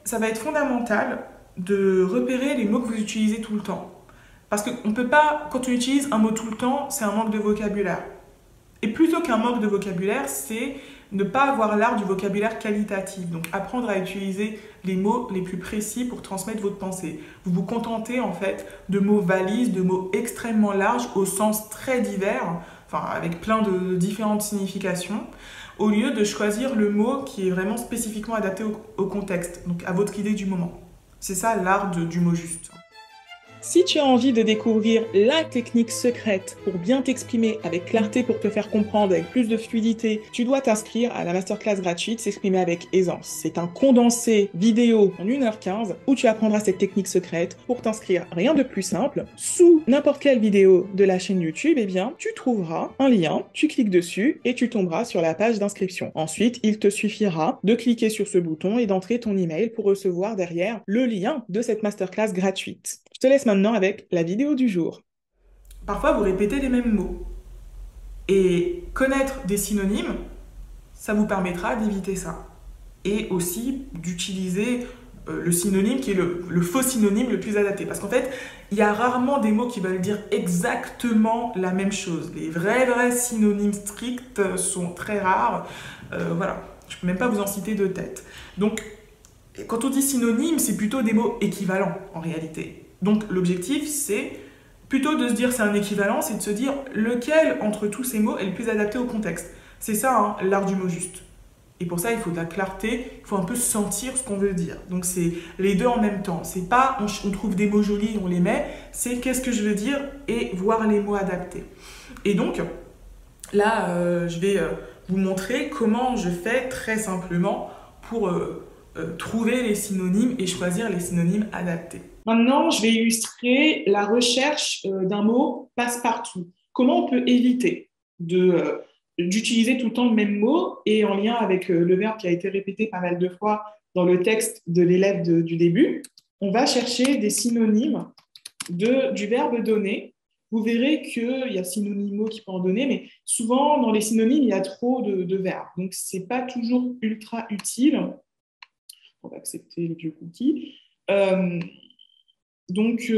ça va être fondamental de repérer les mots que vous utilisez tout le temps. Parce qu'on ne peut pas, quand on utilise un mot tout le temps, c'est un manque de vocabulaire. Et plutôt qu'un manque de vocabulaire, c'est ne pas avoir l'art du vocabulaire qualitatif. Donc apprendre à utiliser les mots les plus précis pour transmettre votre pensée. Vous vous contentez en fait de mots valises, de mots extrêmement larges au sens très divers, enfin avec plein de différentes significations, au lieu de choisir le mot qui est vraiment spécifiquement adapté au contexte, donc à votre idée du moment. C'est ça l'art du mot juste. Si tu as envie de découvrir la technique secrète pour bien t'exprimer avec clarté pour te faire comprendre avec plus de fluidité, tu dois t'inscrire à la masterclass gratuite S'exprimer avec aisance. C'est un condensé vidéo en 1h15 où tu apprendras cette technique secrète. Pour t'inscrire, rien de plus simple. Sous n'importe quelle vidéo de la chaîne YouTube, eh bien, tu trouveras un lien, tu cliques dessus et tu tomberas sur la page d'inscription. Ensuite, il te suffira de cliquer sur ce bouton et d'entrer ton email pour recevoir derrière le lien de cette masterclass gratuite. Je te laisse maintenant avec la vidéo du jour. Parfois, vous répétez les mêmes mots. Et connaître des synonymes, ça vous permettra d'éviter ça. Et aussi d'utiliser le synonyme qui est le faux synonyme le plus adapté. Parce qu'en fait, il y a rarement des mots qui veulent dire exactement la même chose. Les vrais synonymes stricts sont très rares. Voilà, je ne peux même pas vous en citer de tête. Donc, quand on dit synonyme, c'est plutôt des mots équivalents en réalité. Donc l'objectif, c'est plutôt de se dire c'est un équivalent, c'est de se dire lequel entre tous ces mots est le plus adapté au contexte. C'est ça, hein, l'art du mot juste. Et pour ça, il faut de la clarté, il faut un peu sentir ce qu'on veut dire. Donc c'est les deux en même temps. C'est pas on trouve des mots jolis, on les met, c'est qu'est-ce que je veux dire et voir les mots adaptés. Et donc, là, je vais vous montrer comment je fais très simplement pour trouver les synonymes et choisir les synonymes adaptés. Maintenant, je vais illustrer la recherche d'un mot passe-partout. Comment on peut éviter d'utiliser tout le temps le même mot et en lien avec le verbe qui a été répété pas mal de fois dans le texte de l'élève du début. On va chercher des synonymes du verbe donner. Vous verrez qu'il y a synonymo qui peut en donner, mais souvent dans les synonymes, il y a trop de verbes. Donc, ce n'est pas toujours ultra utile. On va accepter le vieux cookie. Donc,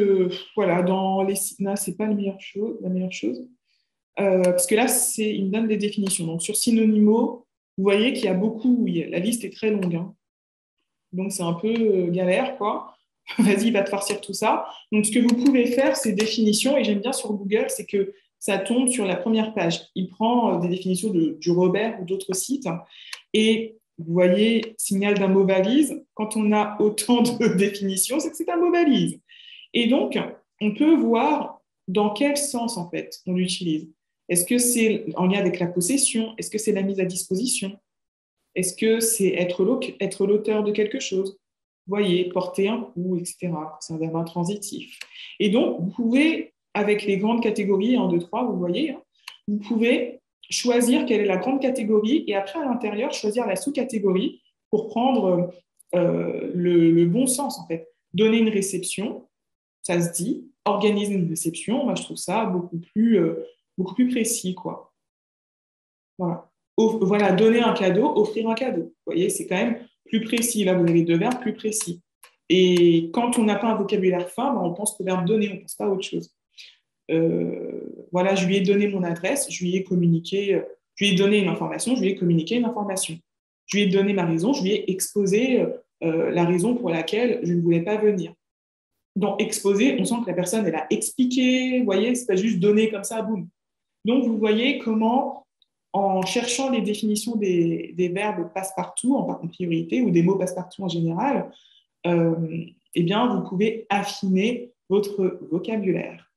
voilà, dans les là, ce n'est pas la meilleure chose. Parce que là, il me donne des définitions. Donc, sur synonymo, vous voyez qu'il y a beaucoup, la liste est très longue. Hein. Donc, c'est un peu galère, quoi. Vas-y, il va te farcir tout ça. Donc, ce que vous pouvez faire, c'est définitions. Et j'aime bien sur Google, c'est que ça tombe sur la première page. Il prend des définitions du Robert ou d'autres sites. Et vous voyez, signal d'un mot valise. Quand on a autant de définitions, c'est que c'est un mot valise. Et donc, on peut voir dans quel sens, en fait, on l'utilise. Est-ce que c'est en lien avec la possession? Est-ce que c'est la mise à disposition? Est-ce que c'est être l'auteur de quelque chose? Vous voyez, porter un coup, etc. C'est un verbe intransitif. Et donc, vous pouvez, avec les grandes catégories, 1, 2, 3, vous voyez, hein, vous pouvez choisir quelle est la grande catégorie et après, à l'intérieur, choisir la sous-catégorie pour prendre le bon sens, en fait. Donner une réception, ça se dit. Organiser une réception, moi, je trouve ça beaucoup plus précis, quoi. Voilà. Voilà, donner un cadeau, offrir un cadeau. Vous voyez, c'est quand même plus précis. Là, vous avez deux verbes plus précis. Et quand on n'a pas un vocabulaire fin, ben, on pense au verbe donner, on ne pense pas à autre chose. Voilà, je lui ai donné mon adresse, je lui ai communiqué, je lui ai donné une information, je lui ai communiqué une information. Je lui ai donné ma raison, je lui ai exposé la raison pour laquelle je ne voulais pas venir. Dans exposer, on sent que la personne, elle a expliqué, vous voyez, c'est pas juste donner comme ça, boum. Donc, vous voyez comment, en cherchant les définitions des verbes passe-partout en priorité ou des mots passe-partout en général, eh bien, vous pouvez affiner votre vocabulaire.